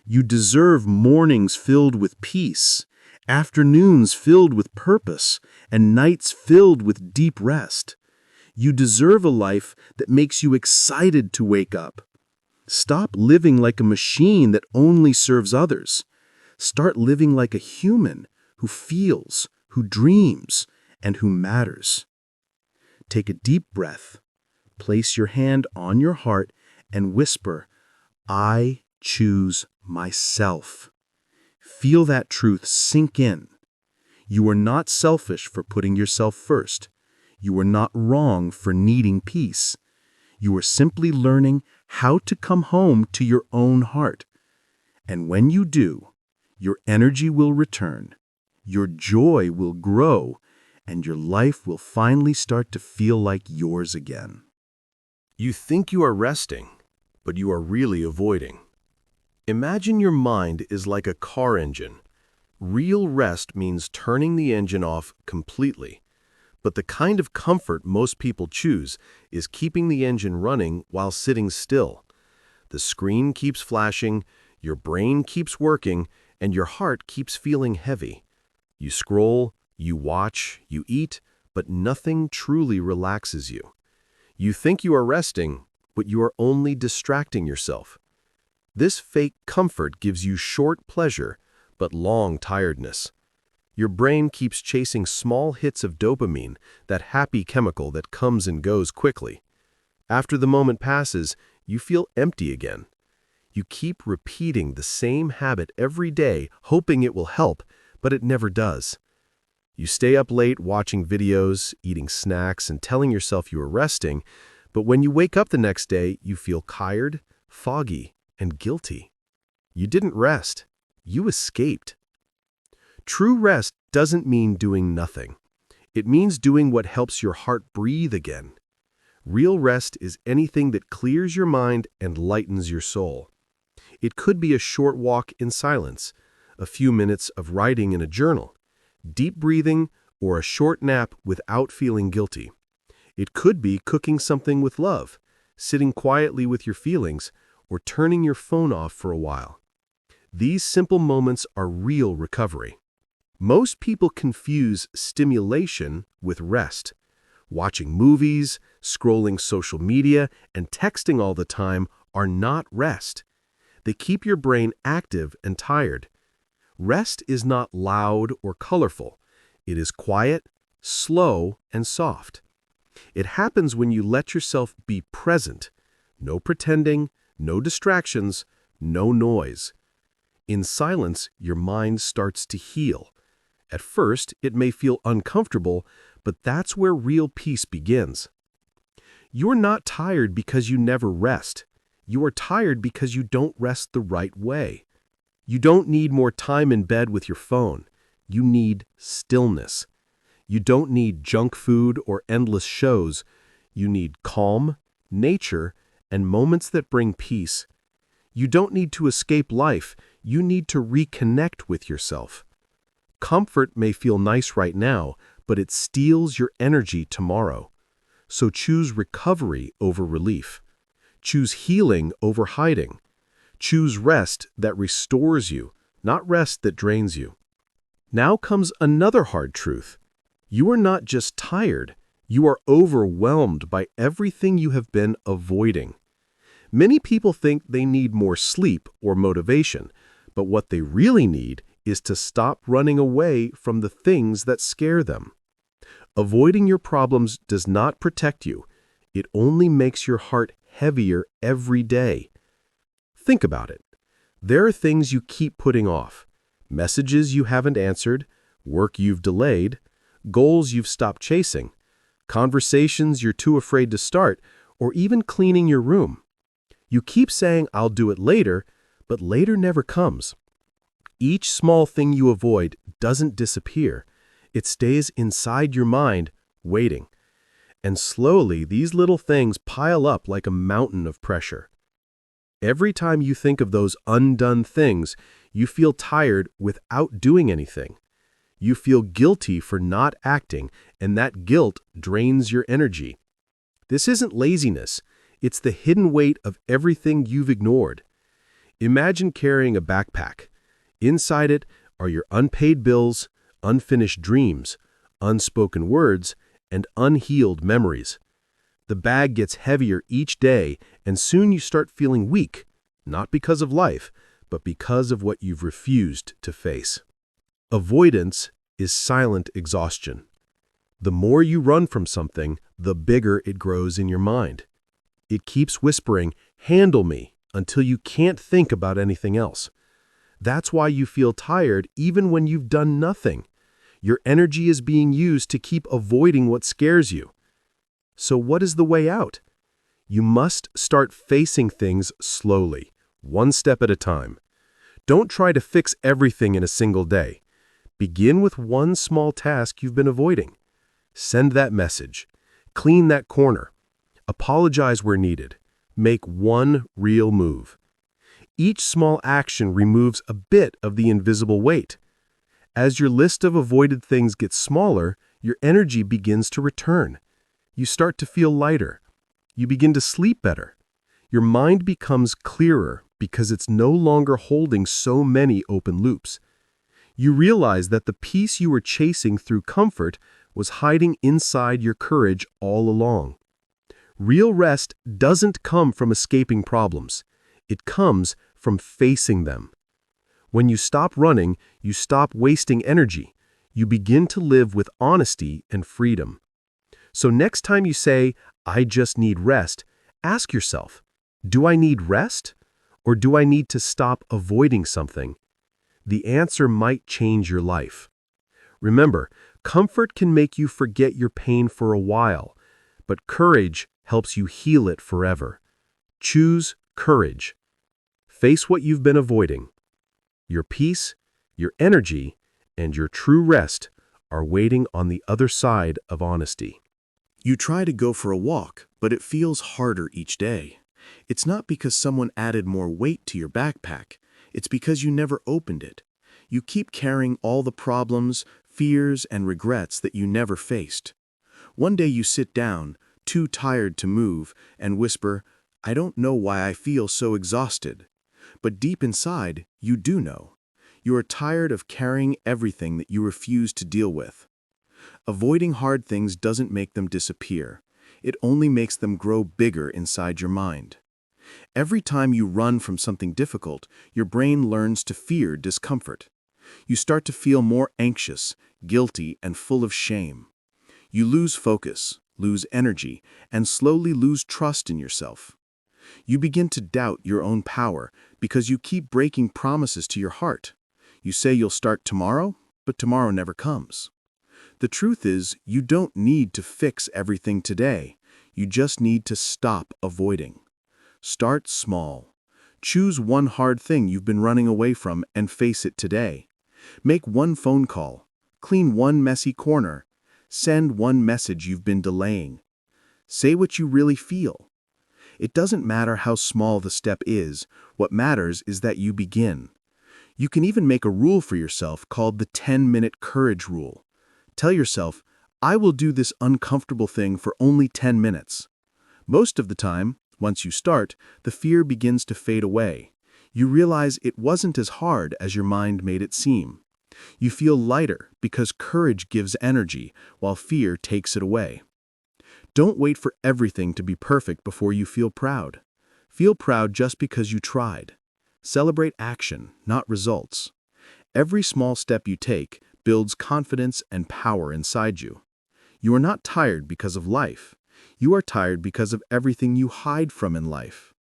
S2: You deserve mornings filled with peace, afternoons filled with purpose, and nights filled with deep rest. You deserve a life that makes you excited to wake up. Stop living like a machine that only serves others. Start living like a human who feels, who dreams, and who matters. Take a deep breath, place your hand on your heart, and whisper, I choose myself. Feel that truth sink in. You are not selfish for putting yourself first. You are not wrong for needing peace. You are simply learning how to come home to your own heart. And when you do, your energy will return, your joy will grow, and your life will finally start to feel like yours again.
S1: You think you are resting, but you are really avoiding. Imagine your mind is like a car engine. Real rest means turning the engine off completely. But the kind of comfort most people choose is keeping the engine running while sitting still. The screen keeps flashing, your brain keeps working, and your heart keeps feeling heavy. You scroll, you watch, you eat, but nothing truly relaxes you. You think you are resting, but you are only distracting yourself. This fake comfort gives you short pleasure, but long tiredness. Your brain keeps chasing small hits of dopamine, that happy chemical that comes and goes quickly. After the moment passes, you feel empty again. You keep repeating the same habit every day, hoping it will help, but it never does. You stay up late watching videos, eating snacks, and telling yourself you are resting, but when you wake up the next day, you feel tired, foggy, and guilty. You didn't rest. You escaped. True rest doesn't mean doing nothing. It means doing what helps your heart breathe again. Real rest is anything that clears your mind and lightens your soul. It could be a short walk in silence, a few minutes of writing in a journal, deep breathing, or a short nap without feeling guilty. It could be cooking something with love, sitting quietly with your feelings, or turning your phone off for a while. These simple moments are real recovery. Most people confuse stimulation with rest. Watching movies, scrolling social media, and texting all the time are not rest. They keep your brain active and tired. Rest is not loud or colorful. It is quiet, slow, and soft. It happens when you let yourself be present. No pretending, no distractions, no noise. In silence, your mind starts to heal. At first, it may feel uncomfortable, but that's where real peace begins. You're not tired because you never rest. You are tired because you don't rest the right way. You don't need more time in bed with your phone. You need stillness. You don't need junk food or endless shows. You need calm, nature, and moments that bring peace. You don't need to escape life. You need to reconnect with yourself. Comfort may feel nice right now, but it steals your energy tomorrow. So choose recovery over relief. Choose healing over hiding. Choose rest that restores you, not rest that drains you. Now comes another hard truth. You are not just tired, you are overwhelmed by everything you have been avoiding. Many people think they need more sleep or motivation, but what they really need is to stop running away from the things that scare them. Avoiding your problems does not protect you. It only makes your heart heavier every day. Think about it. There are things you keep putting off. Messages you haven't answered, work you've delayed, goals you've stopped chasing, conversations you're too afraid to start, or even cleaning your room. You keep saying, "I'll do it later," but later never comes. Each small thing you avoid doesn't disappear. It stays inside your mind, waiting. And slowly, these little things pile up like a mountain of pressure. Every time you think of those undone things, you feel tired without doing anything. You feel guilty for not acting, and that guilt drains your energy. This isn't laziness. It's the hidden weight of everything you've ignored. Imagine carrying a backpack. Inside it are your unpaid bills, unfinished dreams, unspoken words, and unhealed memories. The bag gets heavier each day, and soon you start feeling weak, not because of life, but because of what you've refused to face. Avoidance is silent exhaustion. The more you run from something, the bigger it grows in your mind. It keeps whispering, "Handle me," until you can't think about anything else. That's why you feel tired even when you've done nothing. Your energy is being used to keep avoiding what scares you. So what is the way out? You must start facing things slowly, one step at a time. Don't try to fix everything in a single day. Begin with one small task you've been avoiding. Send that message. Clean that corner. Apologize where needed. Make one real move. Each small action removes a bit of the invisible weight. As your list of avoided things gets smaller, your energy begins to return. You start to feel lighter. You begin to sleep better. Your mind becomes clearer because it's no longer holding so many open loops. You realize that the peace you were chasing through comfort was hiding inside your courage all along. Real rest doesn't come from escaping problems. It comes from facing them. When you stop running, you stop wasting energy. You begin to live with honesty and freedom. So next time you say, "I just need rest," ask yourself, do I need rest? Or do I need to stop avoiding something? The answer might change your life. Remember, comfort can make you forget your pain for a while, but courage helps you heal it forever. Choose courage. Face what you've been avoiding. Your peace, your energy, and your true rest are waiting on the other side of honesty.
S2: You try to go for a walk, but it feels harder each day. It's not because someone added more weight to your backpack. It's because you never opened it. You keep carrying all the problems, fears, and regrets that you never faced. One day you sit down, too tired to move, and whisper, "I don't know why I feel so exhausted." But deep inside, you do know. You are tired of carrying everything that you refuse to deal with. Avoiding hard things doesn't make them disappear.
S1: It only makes them grow bigger inside your mind. Every time you run from something difficult, your brain learns to fear discomfort. You start to feel more anxious, guilty, and full of shame. You lose focus, lose energy, and slowly lose trust in yourself. You begin to doubt your own power because you keep breaking promises to your heart. You say you'll start tomorrow, but tomorrow never comes. The truth is, you don't need to fix everything today. You just need to stop avoiding. Start small. Choose one hard thing you've been running away from and face it today. Make one phone call. Clean one messy corner. Send one message you've been delaying. Say what you really feel. It doesn't matter how small the step is. What matters is that you begin. You can even make a rule for yourself called the 10-minute courage rule. Tell yourself, I will do this uncomfortable thing for only 10 minutes. Most of the time, once you start, the fear begins to fade away. You realize it wasn't as hard as your mind made it seem. You feel lighter because courage gives energy, while fear takes it away. Don't wait for everything to be perfect before you feel proud. Feel proud just because you tried. Celebrate action, not results. Every small step you take builds confidence and power inside you. You are not tired because of life. You are tired because of everything you hide from in life.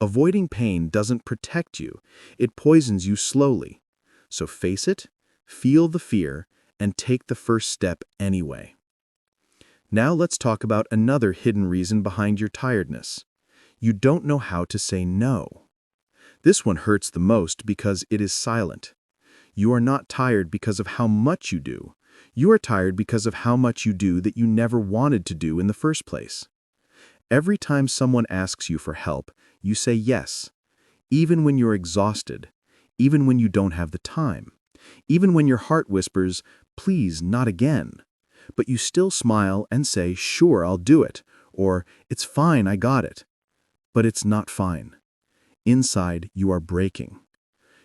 S1: Avoiding pain doesn't protect you. It poisons you slowly. So face it, feel the fear, and take the first step anyway. Now let's talk about another hidden reason behind your tiredness. You don't know how to say no. This one hurts the most because it is silent. You are not tired because of how much you do. You are tired because of how much you do that you never wanted to do in the first place. Every time someone asks you for help, you say yes, even when you're exhausted, even when you don't have the time, even when your heart whispers, please, not again. But you still smile and say, sure, I'll do it, or it's fine, I got it. But it's not fine. Inside, you are breaking.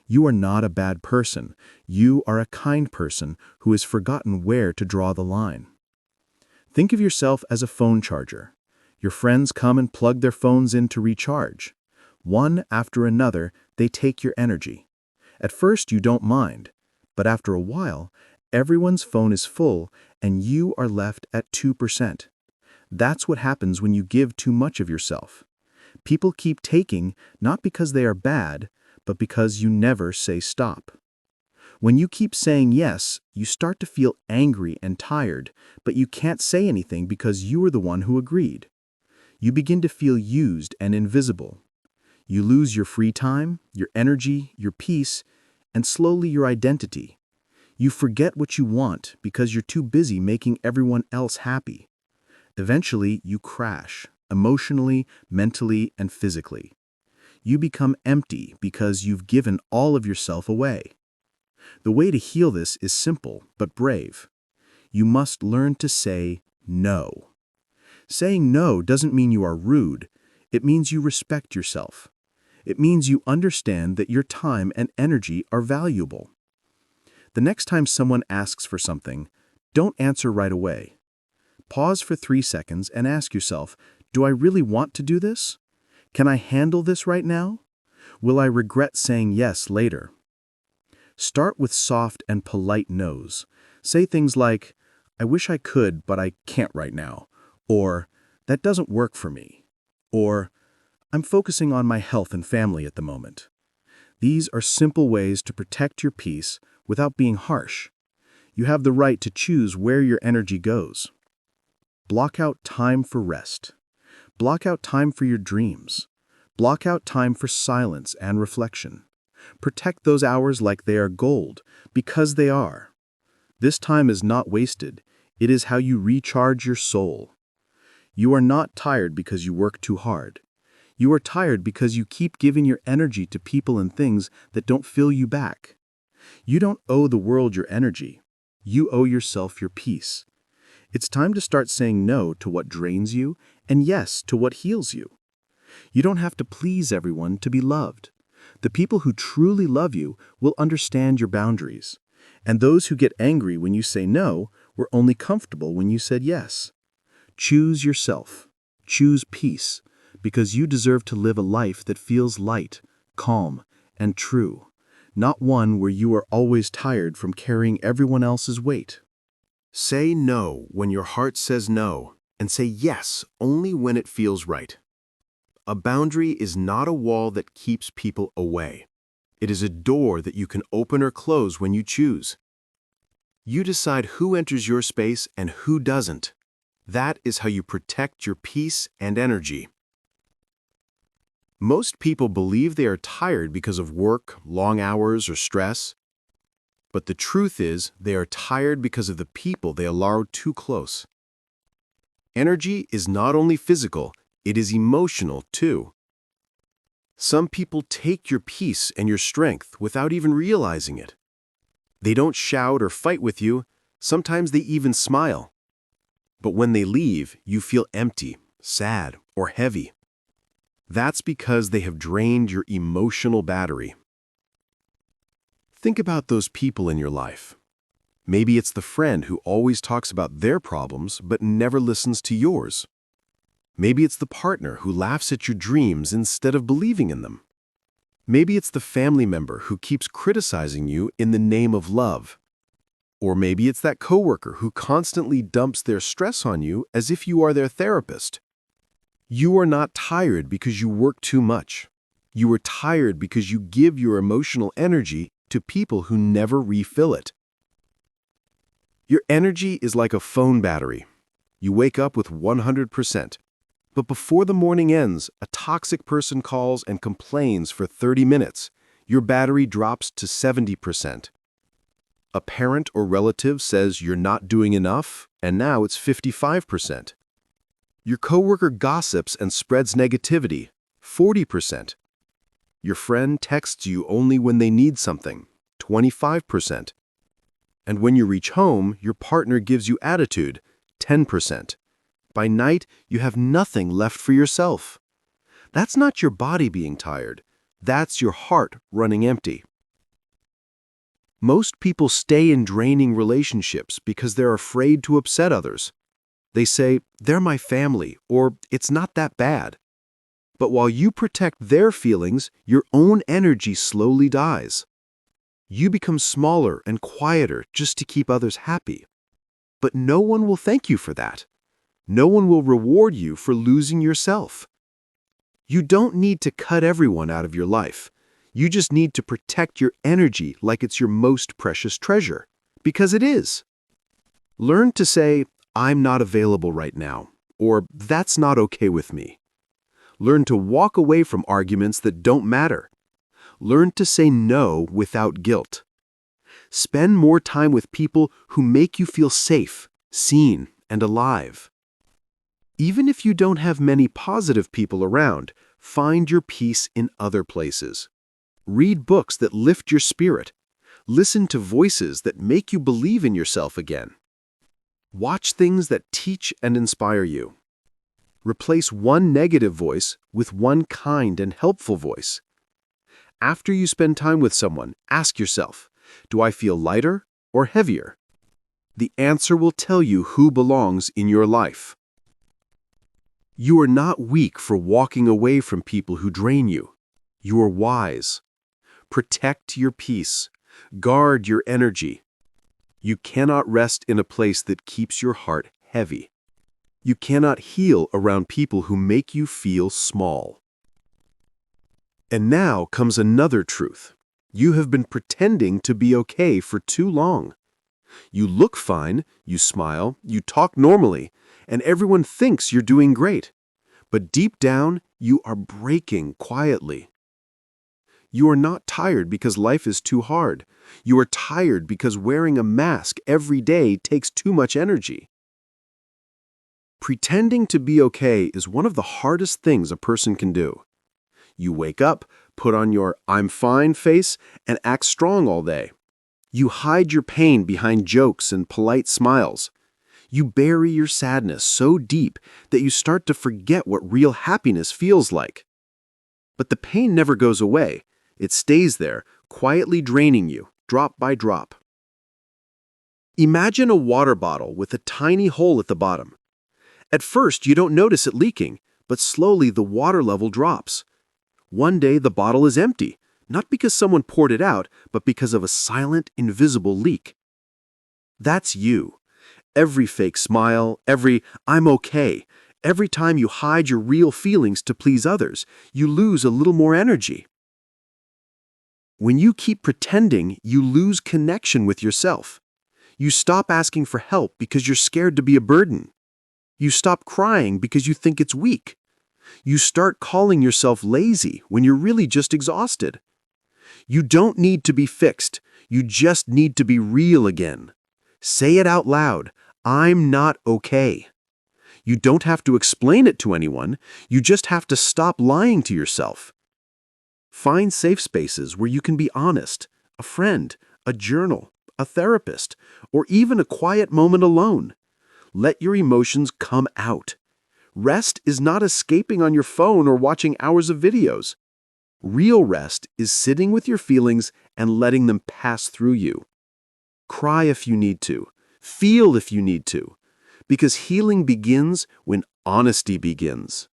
S1: You are not a bad person. You are a kind person who has forgotten where to draw the line. Think of yourself as a phone charger. Your friends come and plug their phones in to recharge. One after another, they take your energy. At first, you don't mind, but after a while, everyone's phone is full and you are left at 2%. That's what happens when you give too much of yourself. People keep taking, not because they are bad, but because you never say stop. When you keep saying yes, you start to feel angry and tired, but you can't say anything because you are the one who agreed. You begin to feel used and invisible. You lose your free time, your energy, your peace, and slowly your identity. You forget what you want because you're too busy making everyone else happy. Eventually, you crash, emotionally, mentally, and physically. You become empty because you've given all of yourself away. The way to heal this is simple but brave. You must learn to say no. Saying no doesn't mean you are rude. It means you respect yourself. It means you understand that your time and energy are valuable. The next time someone asks for something, don't answer right away. Pause for 3 seconds and ask yourself, do I really want to do this? Can I handle this right now? Will I regret saying yes later? Start with soft and polite no's. Say things like, I wish I could, but I can't right now. Or, that doesn't work for me. Or, I'm focusing on my health and family at the moment. These are simple ways to protect your peace without being harsh. You have the right to choose where your energy goes. Block out time for rest. Block out time for your dreams. Block out time for silence and reflection. Protect those hours like they are gold, because they are. This time is not wasted. It is how you recharge your soul. You are not tired because you work too hard. You are tired because you keep giving your energy to people and things that don't fill you back. You don't owe the world your energy. You owe yourself your peace. It's time to start saying no to what drains you and yes to what heals you. You don't have to please everyone to be loved. The people who truly love you will understand your boundaries. And those who get angry when you say no were only comfortable when you said yes. Choose yourself. Choose peace, because you deserve to live a life that feels light, calm, and true, not one where you are always tired from carrying everyone else's weight.
S2: Say no when your heart says no, and say yes only when it feels right. A boundary is not a wall that keeps people away. It is a door that you can open or close when you choose. You decide who enters your space and who doesn't. That is how you protect your peace and energy. Most people believe they are tired because of work, long hours, or stress. But the truth is, they are tired because of the people they allow too close. Energy is not only physical, it is emotional too. Some people take your peace and your strength without even realizing it. They don't shout or fight with you, sometimes they even smile. But when they leave, you feel empty, sad, or heavy. That's because they have drained your emotional battery. Think about those people in your life. Maybe it's the friend who always talks about their problems but never listens to yours. Maybe it's the partner who laughs at your dreams instead of believing in them. Maybe it's the family member who keeps criticizing you in the name of love. Or maybe it's that coworker who constantly dumps their stress on you as if you are their therapist. You are not tired because you work too much. You are tired because you give your emotional energy to people who never refill it. Your energy is like a phone battery. You wake up with 100%. But before the morning ends, a toxic person calls and complains for 30 minutes. Your battery drops to 70%. A parent or relative says you're not doing enough, and now it's 55%. Your coworker gossips and spreads negativity, 40%. Your friend texts you only when they need something, 25%. And when you reach home, your partner gives you attitude, 10%. By night, you have nothing left for yourself. That's not your body being tired. That's your heart running empty. Most people stay in draining relationships because they're afraid to upset others. They say, they're my family, or it's not that bad. But while you protect their feelings, your own energy slowly dies. You become smaller and quieter just to keep others happy. But no one will thank you for that. No one will reward you for losing yourself. You don't need to cut everyone out of your life. You just need to protect your energy like it's your most precious treasure, because it is. Learn to say, I'm not available right now, or that's not okay with me. Learn to walk away from arguments that don't matter. Learn to say no without guilt. Spend more time with people who make you feel safe, seen, and alive. Even if you don't have many positive people around, find your peace in other places. Read books that lift your spirit. Listen to voices that make you believe in yourself again. Watch things that teach and inspire you. Replace one negative voice with one kind and helpful voice. After you spend time with someone, ask yourself, do I feel lighter or heavier? The answer will tell you who belongs in your life. You are not weak for walking away from people who drain you. You are wise. Protect your peace. Guard your energy. You cannot rest in a place that keeps your heart heavy. You cannot heal around people who make you feel small. And now comes another truth. You have been pretending to be okay for too long. You look fine, you smile, you talk normally, and everyone thinks you're doing great. But deep down, you are breaking quietly. You are not tired because life is too hard. You are tired because wearing a mask every day takes too much energy. Pretending to be okay is one of the hardest things a person can do. You wake up, put on your I'm fine face, and act strong all day. You hide your pain behind jokes and polite smiles. You bury your sadness so deep that you start to forget what real happiness feels like. But the pain never goes away. It stays there, quietly draining you, drop by drop. Imagine a water bottle with a tiny hole at the bottom.
S1: At first, you don't notice it leaking, but slowly the water level drops. One day, the bottle is empty, not because someone poured it out, but because of a silent, invisible leak. That's you. Every fake smile, every "I'm okay," every time you hide your real feelings to please others, you lose a little more energy. When you keep pretending, you lose connection with yourself. You stop asking for help because you're scared to be a burden. You stop crying because you think it's weak. You start calling yourself lazy when you're really just exhausted. You don't need to be fixed. You just need to be real again. Say it out loud. I'm not okay. You don't have to explain it to anyone. You just have to stop lying to yourself. Find safe spaces where you can be honest, a friend, a journal, a therapist, or even a quiet moment alone. Let your emotions come out. Rest is not escaping on your phone or watching hours of videos. Real rest is sitting with your feelings and letting them pass through you. Cry if you need to. Feel if you need to. Because healing begins when honesty begins.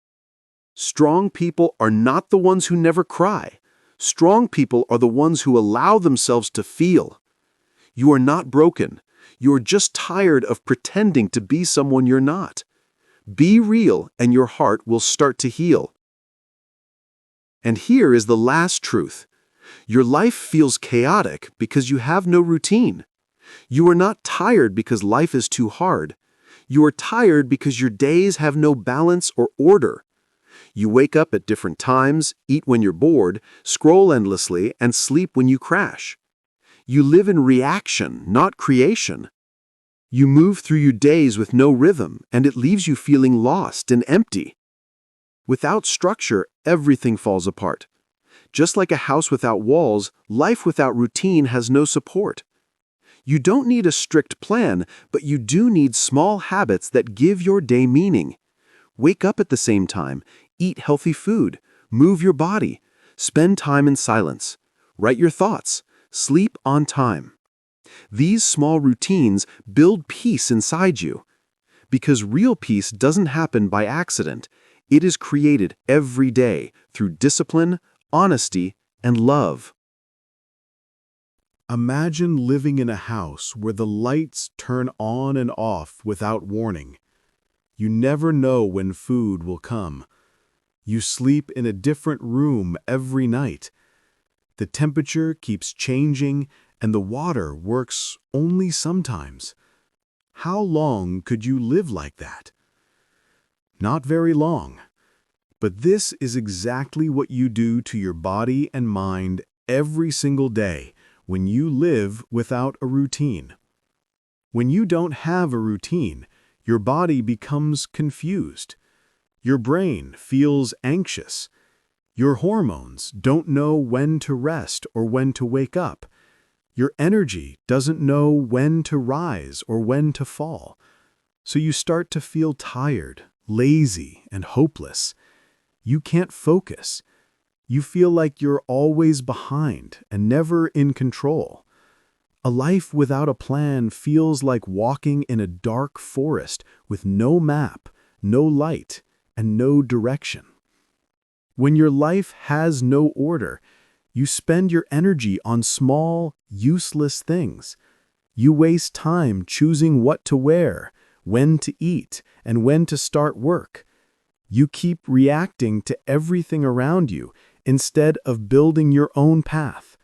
S1: Strong people are not the ones who never cry. Strong people are the ones who allow themselves to feel. You are not broken. You are just tired of pretending to be someone you're not. Be real and your heart will start to heal. And here is the last truth. Your life feels chaotic because you have no routine. You are not tired because life is too hard. You are tired because your days have no balance or order. You wake up at different times, eat when you're bored, scroll endlessly, and sleep when you crash. You live in reaction, not creation. You move through your days with no rhythm, and it leaves you feeling lost and empty. Without structure, everything falls apart. Just like a house without walls, life without routine has no support. You don't need a strict plan, but you do need small habits that give your day meaning. Wake up at the same time, eat healthy food, move your body, spend time in silence, write your thoughts, sleep on time. These small routines build peace inside you. Because real peace doesn't happen by accident. It is created every day through discipline, honesty, and love.
S2: Imagine living in a house where the lights turn on and off without warning. You never know when food will come. You sleep in a different room every night. The temperature keeps changing and the water works only sometimes. How long could you live like that? Not very long. But this is exactly what you do to your body and mind every single day when you live without a routine. When you don't have a routine, your body becomes confused. Your brain feels anxious. Your hormones don't know when to rest or when to wake up. Your energy doesn't know when to rise or when to fall. So you start to feel tired, lazy, and hopeless. You can't focus. You feel like you're always behind and never in control. A life without a plan feels like walking in a dark forest with no map, no light, and no direction. When your life has no order, you spend your energy on small, useless things. You waste time choosing what to wear, when to eat, and when to start work. You keep reacting to everything around you instead of building your own path.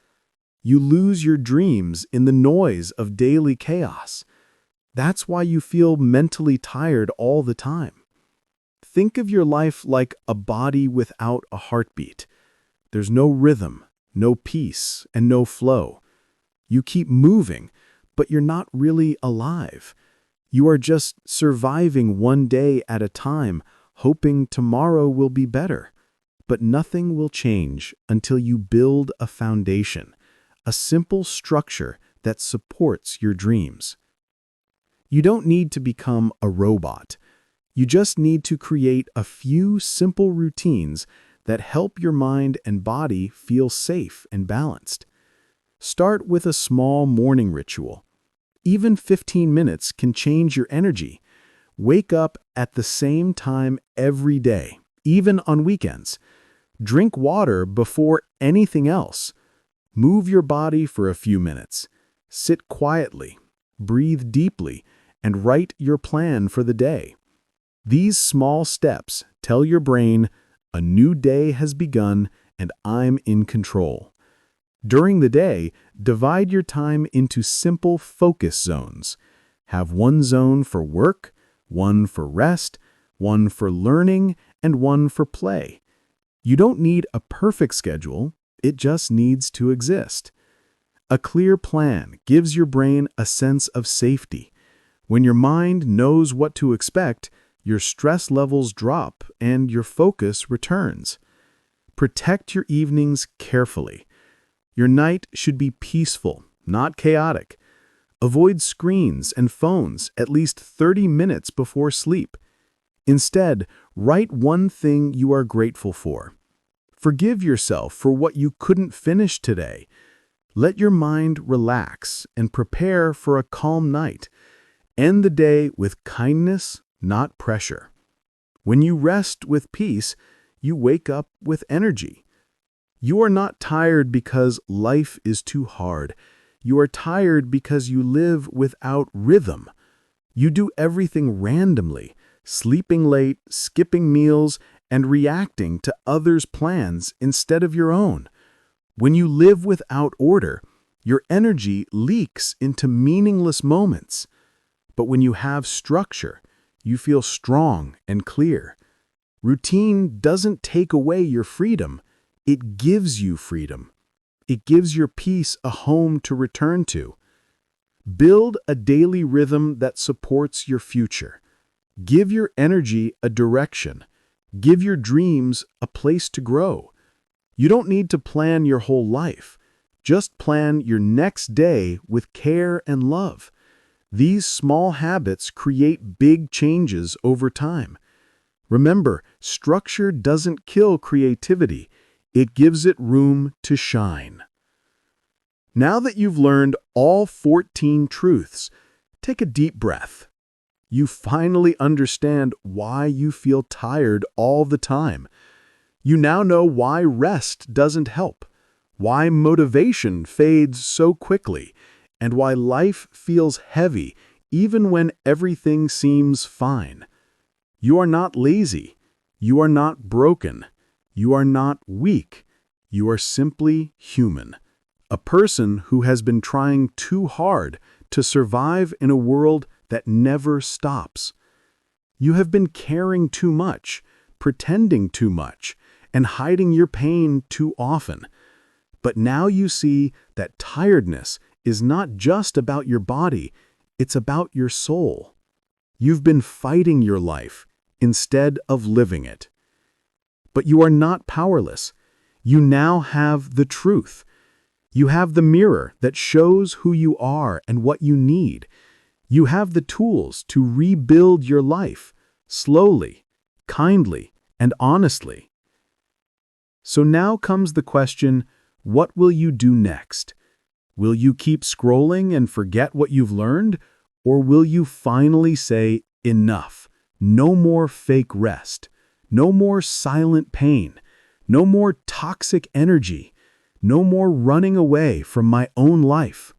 S2: You lose your dreams in the noise of daily chaos. That's why you feel mentally tired all the time. Think of your life like a body without a heartbeat. There's no rhythm, no peace, and no flow. You keep moving, but you're not really alive. You are just surviving one day at a time, hoping tomorrow will be better. But nothing will change until you build a foundation, a simple structure that supports your dreams. You don't need to become a robot. You just need to create a few simple routines that help your mind and body feel safe and balanced. Start with a small morning ritual. Even 15 minutes can change your energy.
S3: Wake up at the same time every day, even on weekends. Drink water before anything else. Move your body for a few minutes. Sit quietly, breathe deeply, and write your plan for the day. These small steps tell your brain, a new day has begun and I'm in control. During the day, divide your time into simple focus zones. Have one zone for work, one for rest, one for learning, and one for play. You don't need a perfect schedule, it just needs to exist. A clear plan gives your brain a sense of safety. When your mind knows what to expect, your stress levels drop and your focus returns. Protect your evenings carefully. Your night should be peaceful, not chaotic. Avoid screens and phones at least 30 minutes before sleep. Instead, write one thing you are grateful for. Forgive yourself for what you couldn't finish today. Let your mind relax and prepare for a calm night. End the day with kindness, not pressure. When you rest with peace, you wake up with energy. You are not tired because life is too hard. You are tired because you live without rhythm. You do everything randomly, sleeping late, skipping meals, and reacting to others' plans instead of your own. When you live without order, your energy leaks into meaningless moments. But when you have structure, you feel strong and clear. Routine doesn't take away your freedom, it gives you freedom. It gives your peace a home to return to. Build a daily rhythm that supports your future. Give your energy a direction. Give your dreams a place to grow. You don't need to plan your whole life. Just plan your next day with care and love. These small habits create big changes over time. Remember, structure doesn't kill creativity. It gives it room to shine. Now that you've learned all 14 truths, take a deep breath. You finally understand why you feel tired all the time. You now know why rest doesn't help, why motivation fades so quickly, and why life feels heavy even when everything seems fine. You are not lazy. You are not broken. You are not weak. You are simply human. A person who has been trying too hard to survive in a world that never stops. You have been caring too much, pretending too much, and hiding your pain too often. But now you see that tiredness is not just about your body, it's about your soul. You've been fighting your life instead of living it. But you are not powerless. You now have the truth. You have the mirror that shows who you are and what you need. You have the tools to rebuild your life, slowly, kindly, and honestly. So now comes the question, what will you do next? Will you keep scrolling and forget what you've learned? Or will you finally say, enough, no more fake rest, no more silent pain, no more toxic energy, no more running away from my own life.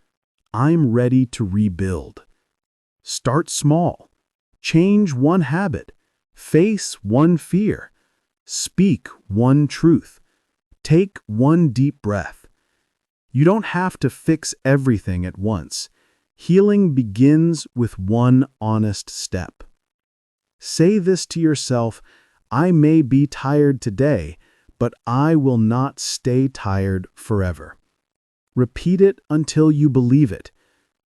S3: I'm ready to rebuild. Start small. Change one habit. Face one fear. Speak one truth. Take one deep breath. You don't have to fix everything at once. Healing begins with one honest step. Say this to yourself, I may be tired today, but I will not stay tired forever. Repeat it until you believe it.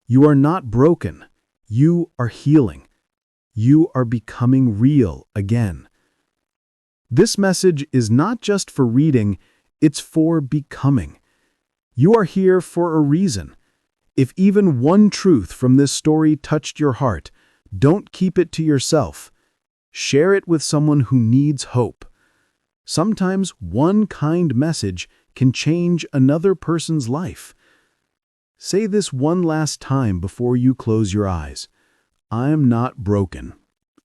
S3: You are not broken. You are healing. You are becoming real again. This message is not just for reading, it's for becoming. You are here for a reason. If even one truth from this story touched your heart, don't keep it to yourself. Share it with someone who needs hope. Sometimes one kind message can change another person's life. Say this one last time before you close your eyes. I am not broken.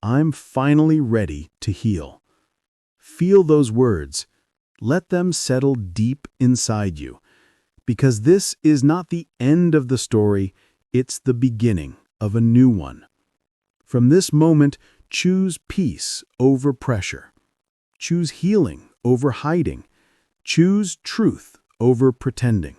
S3: I'm finally ready to heal. Feel those words. Let them settle deep inside you. Because this is not the end of the story, it's the beginning of a new one. From this moment, choose peace over pressure. Choose healing over hiding. Choose truth over pretending.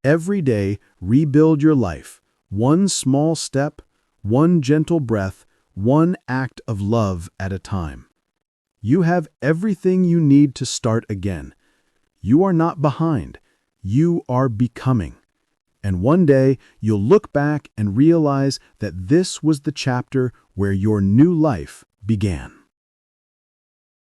S3: Every day, rebuild your life. One small step, one gentle breath, one act of love at a time. You have everything you need to start again. You are not behind. You are becoming. And one day, you'll look back and realize that this was the chapter where your new life began.